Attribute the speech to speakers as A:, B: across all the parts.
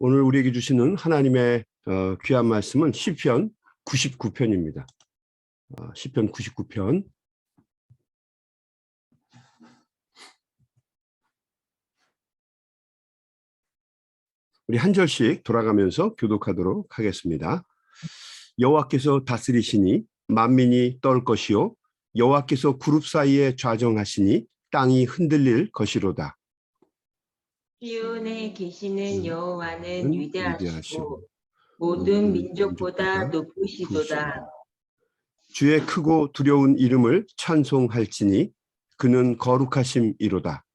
A: 오늘 우리에게 주시는 하나님의 귀한 말씀은 시편 99편입니다. 시편 99편. 우리 한 절씩 돌아가면서 교독하도록 하겠습니다. 여호와께서 다스리시니 만민이 떨 것이요 여호와께서 그룹 사이에 좌정하시니 땅이 흔들릴 것이로다.
B: 시온에 계시는 여호와는 위대하시고 모든 민족보다 높으시도다.
A: 주의 크고 두려운 이름을 찬송할지니 그는 거룩하심이로다.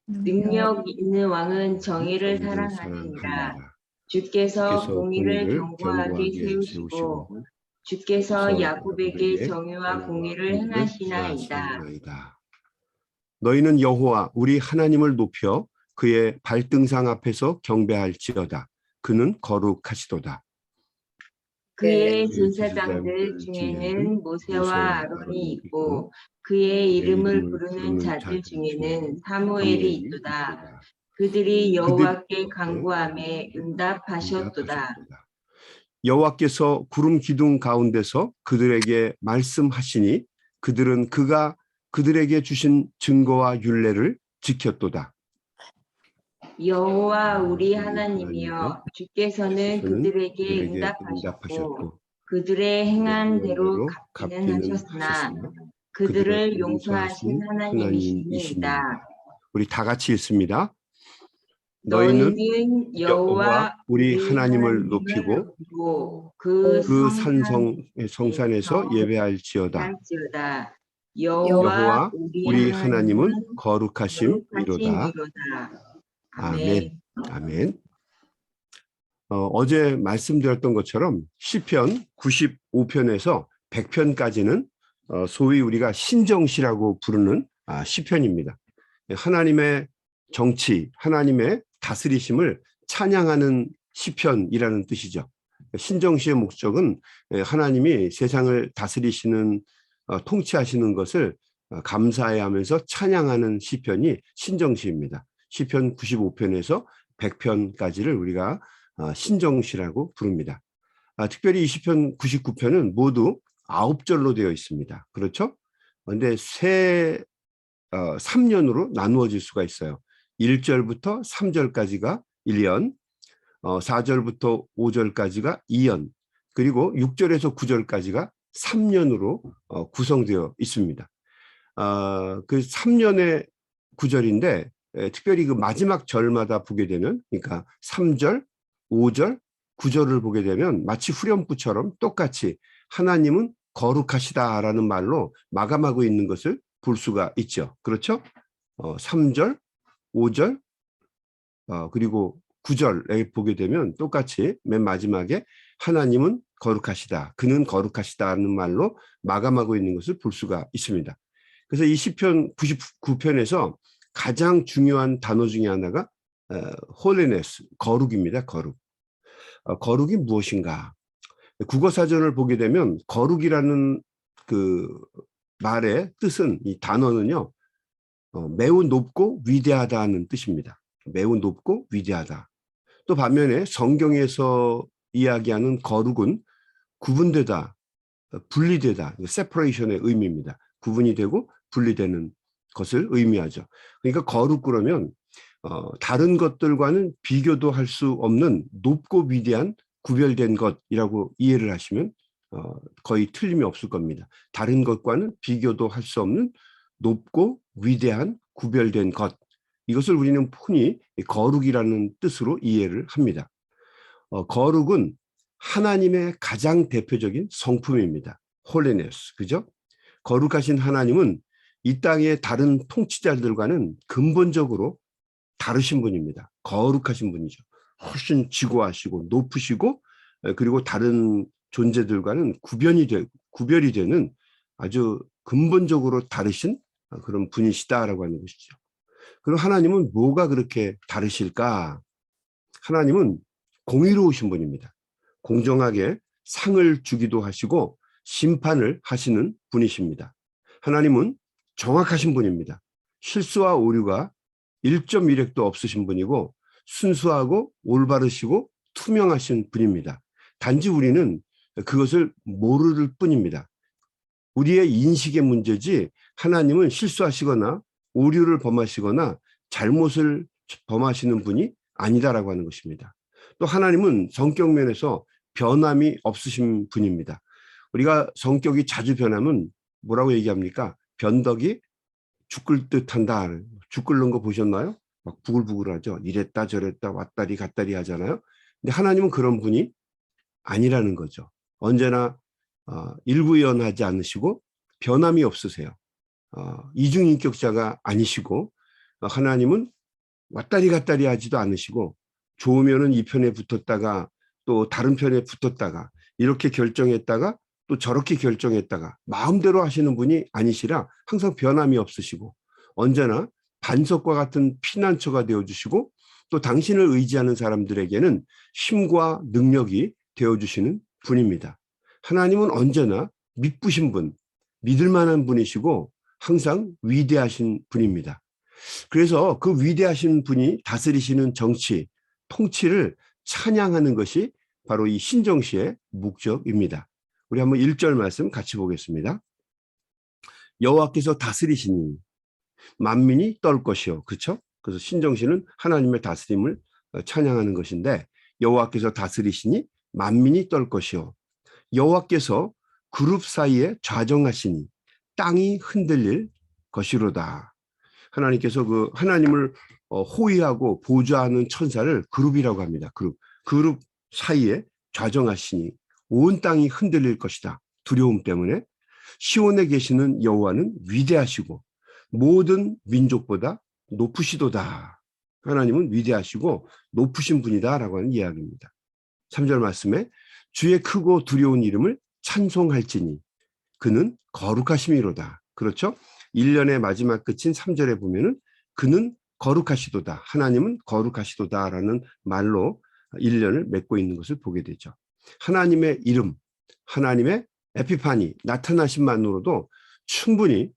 B: 능력 있는 왕은 정의를 사랑하느니라. 주께서 공의를 견고하게 세우시고 주께서 야곱에게 정의와 공의를 행하시나이다.
A: 너희는 여호와 우리 하나님을 높여 그의 발등상 앞에서 경배할지어다. 그는 거룩하시도다.
B: 그의 제사장들 중에는 모세와 아론이 있고 그의 이름을 부르는 자들 중에는 사무엘이 있도다. 그들이 여호와께 간구하며 응답하셨도다.
A: 여호와께서 구름 기둥 가운데서 그들에게 말씀하시니 그들은 그가 그들에게 주신 증거와 율례를 지켰도다.
B: 여호와 우리 하나님이여 주께서는 그들에게 응답하셨고 그들의 행한 대로 갚기는 하셨으나 그들을 용서하신 하나님이시니이다.
A: 우리 다 같이 읽습니다.
B: 너희는 여호와
A: 우리 하나님을 높이고 그 성산에서 예배할지어다. 여호와 우리 하나님은 거룩하심이로다. 아멘. 아멘. 어제 말씀드렸던 것처럼 시편 95편에서 100편까지는 소위 우리가 신정시라고 부르는 시편입니다. 하나님의 정치, 하나님의 다스리심을 찬양하는 시편이라는 뜻이죠. 신정시의 목적은 하나님이 세상을 다스리시는 통치하시는 것을 감사해하면서 찬양하는 시편이 신정시입니다. 시편 95편에서 100편까지를 우리가 신정시라고 부릅니다. 특별히 이 시편 99편은 모두 9절로 되어 있습니다. 그렇죠? 그런데 3년으로 나누어질 수가 있어요. 1절부터 3절까지가 1년, 4절부터 5절까지가 2년, 그리고 6절에서 9절까지가 3년으로 구성되어 있습니다. 그 3년의 구절인데 특별히 그 마지막 절마다 보게 되면, 그러니까 3절, 5절, 9절을 보게 되면 마치 후렴구처럼 똑같이 하나님은 거룩하시다라는 말로 마감하고 있는 것을 볼 수가 있죠. 그렇죠? 3절, 5절, 그리고 9절에 보게 되면 똑같이 맨 마지막에 하나님은 거룩하시다, 그는 거룩하시다는 말로 마감하고 있는 것을 볼 수가 있습니다. 그래서 이 시편 99편에서 가장 중요한 단어 중에 하나가 holiness, 거룩입니다. 거룩. 거룩이 무엇인가? 국어사전을 보게 되면 거룩이라는 그 말의 뜻은, 이 단어는요, 매우 높고 위대하다는 뜻입니다. 매우 높고 위대하다. 또 반면에 성경에서 이야기하는 거룩은 구분되다, 분리되다, separation의 의미입니다. 구분이 되고 분리되는 것을 의미하죠. 그러니까 거룩 그러면 다른 것들과는 비교도 할 수 없는 높고 위대한 구별된 것이라고 이해를 하시면 거의 틀림이 없을 겁니다. 다른 것과는 비교도 할 수 없는 높고 위대한 구별된 것, 이것을 우리는 흔히 거룩이라는 뜻으로 이해를 합니다. 거룩은 하나님의 가장 대표적인 성품입니다. holiness, 그죠? 거룩하신 하나님은 이 땅의 다른 통치자들과는 근본적으로 다르신 분입니다. 거룩하신 분이죠. 훨씬 지고하시고 높으시고, 그리고 다른 존재들과는 구별이 되는 아주 근본적으로 다르신 그런 분이시다라고 하는 것이죠. 그럼 하나님은 뭐가 그렇게 다르실까? 하나님은 공의로우신 분입니다. 공정하게 상을 주기도 하시고 심판을 하시는 분이십니다. 하나님은 정확하신 분입니다. 실수와 오류가 1.1획도 없으신 분이고 순수하고 올바르시고 투명하신 분입니다. 단지 우리는 그것을 모를 뿐입니다. 우리의 인식의 문제지 하나님은 실수하시거나 오류를 범하시거나 잘못을 범하시는 분이 아니다라고 하는 것입니다. 또 하나님은 성격 면에서 변함이 없으신 분입니다. 우리가 성격이 자주 변하면 뭐라고 얘기합니까? 변덕이 죽을 듯한다. 죽 끓는 거 보셨나요? 막 부글부글하죠. 이랬다 저랬다 왔다리 갔다리 하잖아요. 근데 하나님은 그런 분이 아니라는 거죠. 언제나 일부연하지 않으시고 변함이 없으세요. 이중인격자가 아니시고 하나님은 왔다리 갔다리 하지도 않으시고 좋으면은 이 편에 붙었다가 또 다른 편에 붙었다가 이렇게 결정했다가 또 저렇게 결정했다가 마음대로 하시는 분이 아니시라 항상 변함이 없으시고 언제나 반석과 같은 피난처가 되어주시고 또 당신을 의지하는 사람들에게는 힘과 능력이 되어주시는 분입니다. 하나님은 언제나 믿부신 분, 믿을 만한 분이시고 항상 위대하신 분입니다. 그래서 그 위대하신 분이 다스리시는 정치, 통치를 찬양하는 것이 바로 이 신정시의 목적입니다. 우리 한번 1절 말씀 같이 보겠습니다. 여호와께서 다스리시니 만민이 떨 것이요. 그렇죠? 그래서 신정시는 하나님의 다스림을 찬양하는 것인데 여호와께서 다스리시니 만민이 떨 것이요. 여호와께서 그룹 사이에 좌정하시니 땅이 흔들릴 것이로다. 하나님께서 그 하나님을 호위하고 보좌하는 천사를 그룹이라고 합니다. 그룹 사이에 좌정하시니 온 땅이 흔들릴 것이다. 두려움 때문에 시온에 계시는 여호와는 위대하시고 모든 민족보다 높으시도다. 하나님은 위대하시고 높으신 분이다라고 하는 이야기입니다. 3절 말씀에 주의 크고 두려운 이름을 찬송할지니 그는 거룩하심이로다. 그렇죠? 1년의 마지막 끝인 3절에 보면은 그는 거룩하시도다. 하나님은 거룩하시도다라는 말로 1년을 맺고 있는 것을 보게 되죠. 하나님의 이름, 하나님의 에피파니, 나타나심만으로도 충분히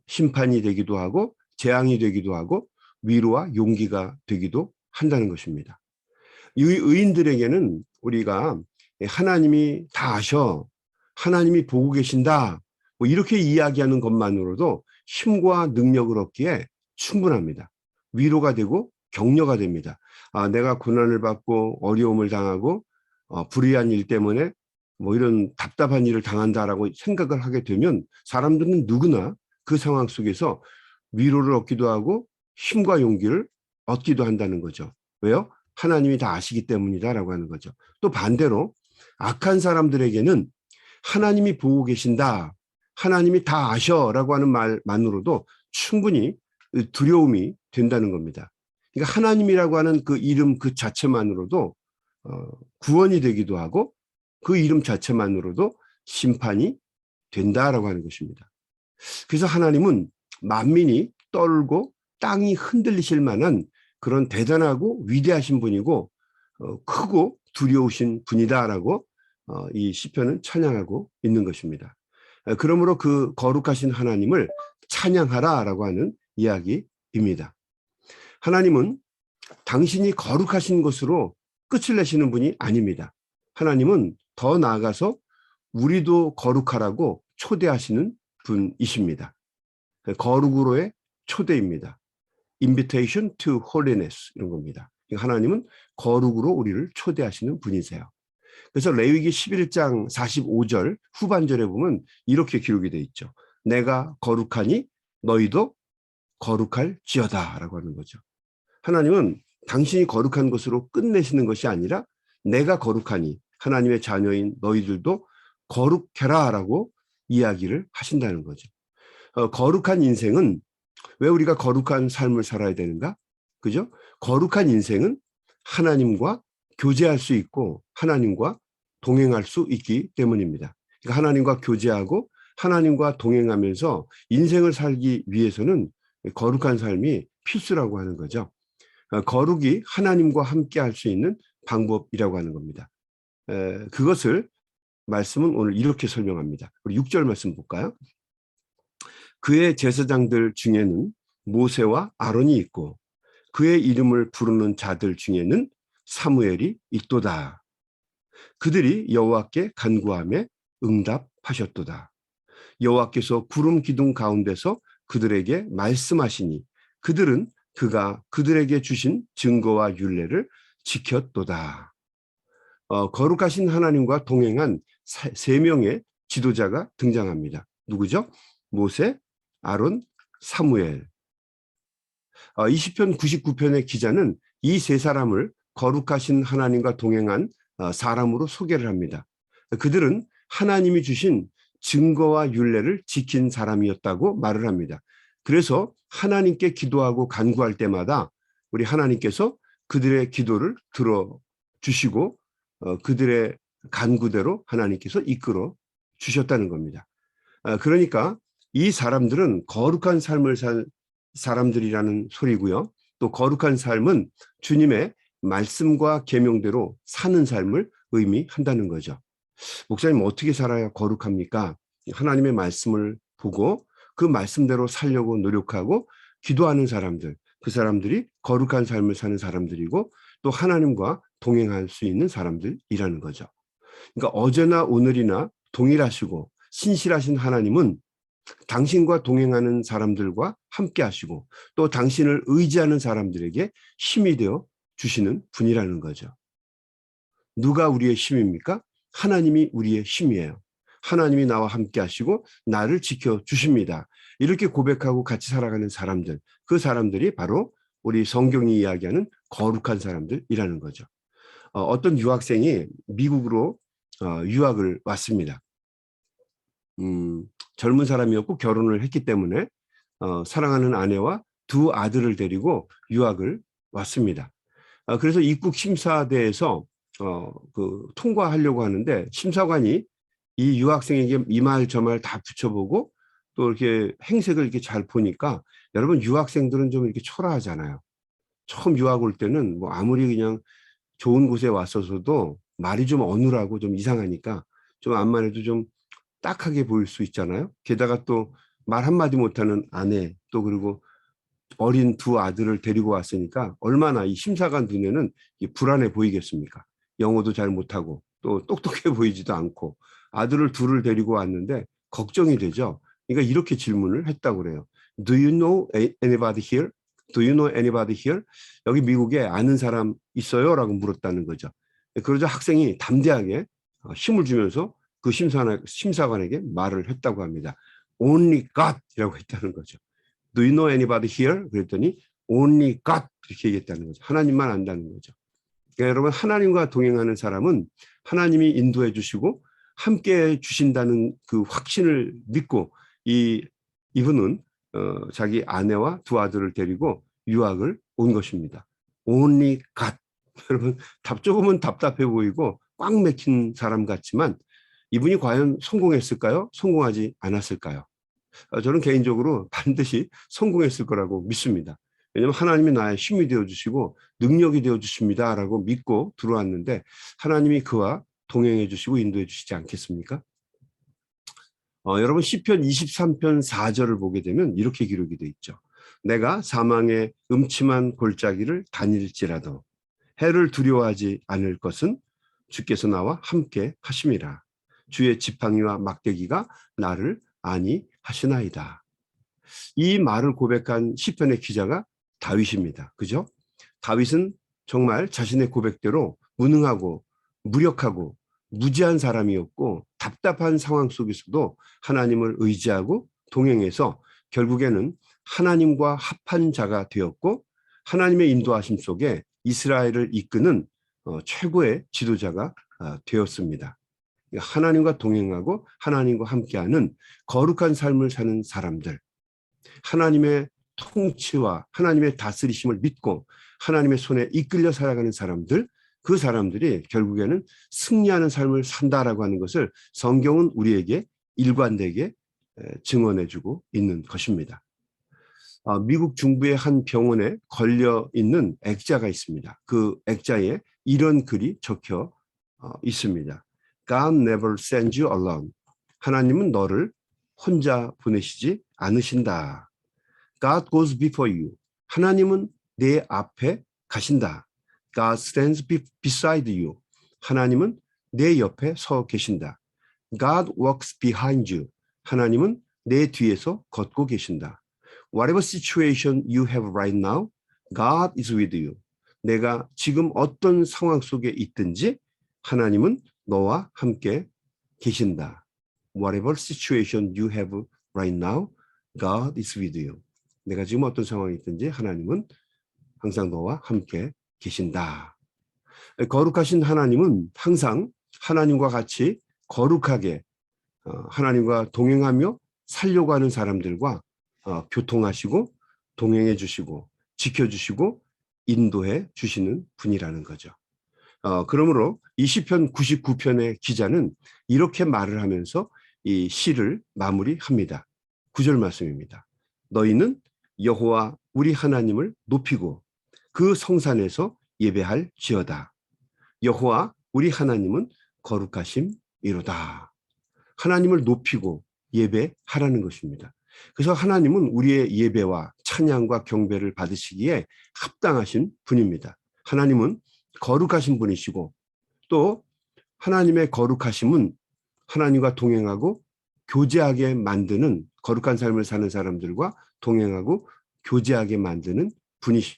A: 심판이 되기도 하고 재앙이 되기도 하고 위로와 용기가 되기도 한다는 것입니다. 이 의인들에게는 우리가 하나님이 다 아셔, 하나님이 보고 계신다, 뭐 이렇게 이야기하는 것만으로도 힘과 능력을 얻기에 충분합니다. 위로가 되고 격려가 됩니다. 내가 고난을 받고 어려움을 당하고 불의한 일 때문에 뭐 이런 답답한 일을 당한다라고 생각을 하게 되면 사람들은 누구나 그 상황 속에서 위로를 얻기도 하고 힘과 용기를 얻기도 한다는 거죠. 왜요? 하나님이 다 아시기 때문이다라고 하는 거죠. 또 반대로 악한 사람들에게는 하나님이 보고 계신다, 하나님이 다 아셔라고 하는 말만으로도 충분히 두려움이 된다는 겁니다. 그러니까 하나님이라고 하는 그 이름 그 자체만으로도 구원이 되기도 하고 그 이름 자체만으로도 심판이 된다라고 하는 것입니다. 그래서 하나님은 만민이 떨고 땅이 흔들리실 만한 그런 대단하고 위대하신 분이고 크고 두려우신 분이다라고 이 시편은 찬양하고 있는 것입니다. 그러므로 그 거룩하신 하나님을 찬양하라라고 하는 이야기입니다. 하나님은 당신이 거룩하신 것으로 끝을 내시는 분이 아닙니다. 하나님은 더 나아가서 우리도 거룩하라고 초대하시는 분이십니다. 거룩으로의 초대입니다. Invitation to holiness 이런 겁니다. 하나님은 거룩으로 우리를 초대하시는 분이세요. 그래서 레위기 11장 45절 후반절에 보면 이렇게 기록이 되어 있죠. 내가 거룩하니 너희도 거룩할지어다 라고 하는 거죠. 하나님은 당신이 거룩한 것으로 끝내시는 것이 아니라 내가 거룩하니 하나님의 자녀인 너희들도 거룩해라 라고 이야기를 하신다는 거죠. 거룩한 인생은 왜 우리가 거룩한 삶을 살아야 되는가? 그죠? 거룩한 인생은 하나님과 교제할 수 있고 하나님과 동행할 수 있기 때문입니다. 그러니까 하나님과 교제하고 하나님과 동행하면서 인생을 살기 위해서는 거룩한 삶이 필수라고 하는 거죠. 거룩이 하나님과 함께 할 수 있는 방법이라고 하는 겁니다. 그것을 말씀은 오늘 이렇게 설명합니다. 우리 6절 말씀 볼까요? 그의 제사장들 중에는 모세와 아론이 있고 그의 이름을 부르는 자들 중에는 사무엘이 있도다. 그들이 여호와께 간구하며 응답하셨도다. 여호와께서 구름 기둥 가운데서 그들에게 말씀하시니 그들은 그가 그들에게 주신 증거와 율례를 지켰도다. 거룩하신 하나님과 동행한 세 명의 지도자가 등장합니다. 누구죠? 모세, 아론, 사무엘. 20편 99편의 기자는 이 세 사람을 거룩하신 하나님과 동행한 사람으로 소개를 합니다. 그들은 하나님이 주신 증거와 율례를 지킨 사람이었다고 말을 합니다. 그래서 하나님께 기도하고 간구할 때마다 우리 하나님께서 그들의 기도를 들어주시고 그들의 간구대로 하나님께서 이끌어 주셨다는 겁니다. 그러니까 이 사람들은 거룩한 삶을 살 사람들이라는 소리고요. 또 거룩한 삶은 주님의 말씀과 계명대로 사는 삶을 의미한다는 거죠. 목사님 어떻게 살아야 거룩합니까? 하나님의 말씀을 보고 그 말씀대로 살려고 노력하고 기도하는 사람들, 그 사람들이 거룩한 삶을 사는 사람들이고 또 하나님과 동행할 수 있는 사람들이라는 거죠. 그러니까 어제나 오늘이나 동일하시고 신실하신 하나님은 당신과 동행하는 사람들과 함께 하시고 또 당신을 의지하는 사람들에게 힘이 되어 주시는 분이라는 거죠. 누가 우리의 힘입니까? 하나님이 우리의 힘이에요. 하나님이 나와 함께 하시고 나를 지켜주십니다. 이렇게 고백하고 같이 살아가는 사람들, 그 사람들이 바로 우리 성경이 이야기하는 거룩한 사람들이라는 거죠. 어떤 유학생이 미국으로 유학을 왔습니다. 젊은 사람이었고 결혼을 했기 때문에 사랑하는 아내와 두 아들을 데리고 유학을 왔습니다. 그래서 입국 심사대에서 통과하려고 하는데 심사관이 이 유학생에게 이 말 저 말 다 붙여보고 또 이렇게 행색을 이렇게 잘 보니까 여러분 유학생들은 좀 이렇게 초라하잖아요. 처음 유학 올 때는 뭐 아무리 그냥 좋은 곳에 왔어서도 말이 좀 어눌하고 좀 이상하니까 좀 암만 해도 좀 딱하게 보일 수 있잖아요. 게다가 또 말 한마디 못하는 아내 또 그리고 어린 두 아들을 데리고 왔으니까 얼마나 이 심사관 눈에는 불안해 보이겠습니까? 영어도 잘 못하고 또 똑똑해 보이지도 않고 아들을 둘을 데리고 왔는데 걱정이 되죠. 그러니까 이렇게 질문을 했다고 그래요. Do you know anybody here? Do you know anybody here? 여기 미국에 아는 사람 있어요? 라고 물었다는 거죠. 그러자 학생이 담대하게 힘을 주면서 그 심사관에게 말을 했다고 합니다. Only God이라고 했다는 거죠. Do you know anybody here? 그랬더니 Only God 이렇게 얘기했다는 거죠. 하나님만 안다는 거죠. 그러니까 여러분 하나님과 동행하는 사람은 하나님이 인도해 주시고 함께 주신다는 그 확신을 믿고 이분은 자기 아내와 두 아들을 데리고 유학을 온 것입니다. Only God. 여러분 조금은 답답해 보이고 꽉 막힌 사람 같지만 이분이 과연 성공했을까요? 성공하지 않았을까요? 저는 개인적으로 반드시 성공했을 거라고 믿습니다. 왜냐하면 하나님이 나의 힘이 되어주시고 능력이 되어주십니다라고 믿고 들어왔는데 하나님이 그와 동행해 주시고 인도해 주시지 않겠습니까? 여러분 시편 23편 4절을 보게 되면 이렇게 기록이 되어 있죠. 내가 사망의 음침한 골짜기를 다닐지라도 해를 두려워하지 않을 것은 주께서 나와 함께 하심이라. 주의 지팡이와 막대기가 나를 안위하시나이다. 이 말을 고백한 시편의 기자가 다윗입니다. 그죠? 다윗은 정말 자신의 고백대로 무능하고 무력하고 무지한 사람이었고 답답한 상황 속에서도 하나님을 의지하고 동행해서 결국에는 하나님과 합한 자가 되었고 하나님의 인도하심 속에 이스라엘을 이끄는 최고의 지도자가 되었습니다. 하나님과 동행하고 하나님과 함께하는 거룩한 삶을 사는 사람들, 하나님의 통치와 하나님의 다스리심을 믿고 하나님의 손에 이끌려 살아가는 사람들, 그 사람들이 결국에는 승리하는 삶을 산다라고 하는 것을 성경은 우리에게 일관되게 증언해주고 있는 것입니다. 미국 중부의 한 병원에 걸려 있는 액자가 있습니다. 그 액자에 이런 글이 적혀 있습니다. God never sends you alone. 하나님은 너를 혼자 보내시지 않으신다. God goes before you. 하나님은 내 앞에 가신다. God stands beside you. 하나님은 내 옆에 서 계신다. God walks behind you. 하나님은 내 뒤에서 걷고 계신다. Whatever situation you have right now, God is with you. 내가 지금 어떤 상황 속에 있든지 하나님은 너와 함께 계신다. Whatever situation you have right now, God is with you. 내가 지금 어떤 상황이 있든지 하나님은 항상 너와 함께 계신다. 거룩하신 하나님은 항상 하나님과 같이 거룩하게 하나님과 동행하며 살려고 하는 사람들과 교통하시고 동행해 주시고 지켜주시고 인도해 주시는 분이라는 거죠. 그러므로 이 시편 99편의 기자는 이렇게 말을 하면서 이 시를 마무리합니다. 9절 말씀입니다. 너희는 여호와 우리 하나님을 높이고 그 성산에서 예배할지어다. 여호와 우리 하나님은 거룩하심이로다. 하나님을 높이고 예배하라는 것입니다. 그래서 하나님은 우리의 예배와 찬양과 경배를 받으시기에 합당하신 분입니다. 하나님은 거룩하신 분이시고 또 하나님의 거룩하심은 하나님과 동행하고 교제하게 만드는 거룩한 삶을 사는 사람들과 동행하고 교제하게 만드는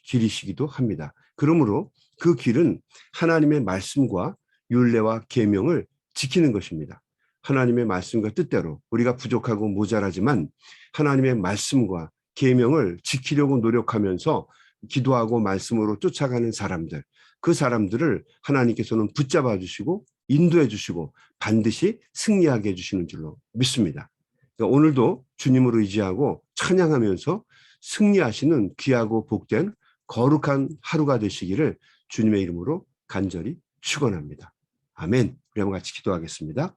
A: 길이시기도 합니다. 그러므로 그 길은 하나님의 말씀과 율례와 계명을 지키는 것입니다. 하나님의 말씀과 뜻대로 우리가 부족하고 모자라지만 하나님의 말씀과 계명을 지키려고 노력하면서 기도하고 말씀으로 쫓아가는 사람들, 그 사람들을 하나님께서는 붙잡아 주시고 인도해 주시고 반드시 승리하게 해주시는 줄로 믿습니다. 그러니까 오늘도 주님으로 의지하고 찬양하면서 승리하시는 귀하고 복된 거룩한 하루가 되시기를 주님의 이름으로 간절히 축원합니다. 아멘. 우리 한번 같이 기도하겠습니다.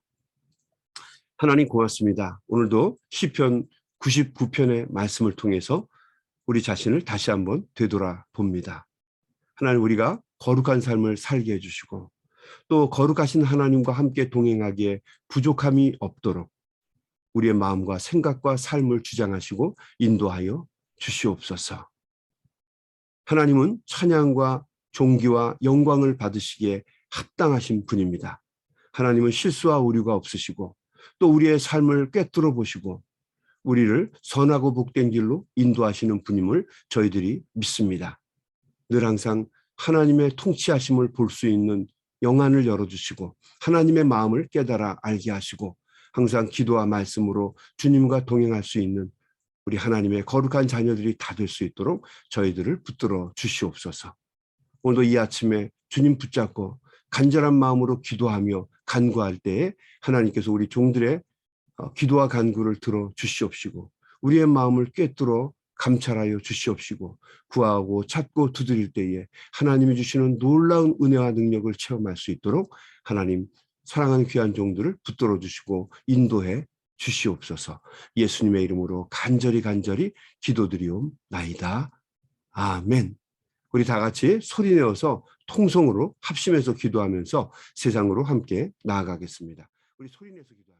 A: 하나님 고맙습니다. 오늘도 시편 99편의 말씀을 통해서 우리 자신을 다시 한번 되돌아봅니다. 하나님, 우리가 거룩한 삶을 살게 해주시고 또 거룩하신 하나님과 함께 동행하기에 부족함이 없도록 우리의 마음과 생각과 삶을 주장하시고 인도하여 주시옵소서. 하나님은 찬양과 존귀와 영광을 받으시기에 합당하신 분입니다. 하나님은 실수와 오류가 없으시고 또 우리의 삶을 꿰뚫어 보시고 우리를 선하고 복된 길로 인도하시는 분임을 저희들이 믿습니다. 늘 항상 하나님의 통치하심을 볼 수 있는 영안을 열어주시고 하나님의 마음을 깨달아 알게 하시고 항상 기도와 말씀으로 주님과 동행할 수 있는 우리 하나님의 거룩한 자녀들이 다 될 수 있도록 저희들을 붙들어 주시옵소서. 오늘도 이 아침에 주님 붙잡고 간절한 마음으로 기도하며 간구할 때에 하나님께서 우리 종들의 기도와 간구를 들어 주시옵시고 우리의 마음을 꿰뚫어 감찰하여 주시옵시고 구하고 찾고 두드릴 때에 하나님이 주시는 놀라운 은혜와 능력을 체험할 수 있도록 하나님 사랑하는 귀한 종들을 붙들어 주시고 인도해 주시옵소서. 예수님의 이름으로 간절히 기도드리옵나이다. 아멘. 우리 다 같이 소리내어서 통성으로 합심해서 기도하면서 세상으로 함께 나아가겠습니다. 우리 소리내서 기도.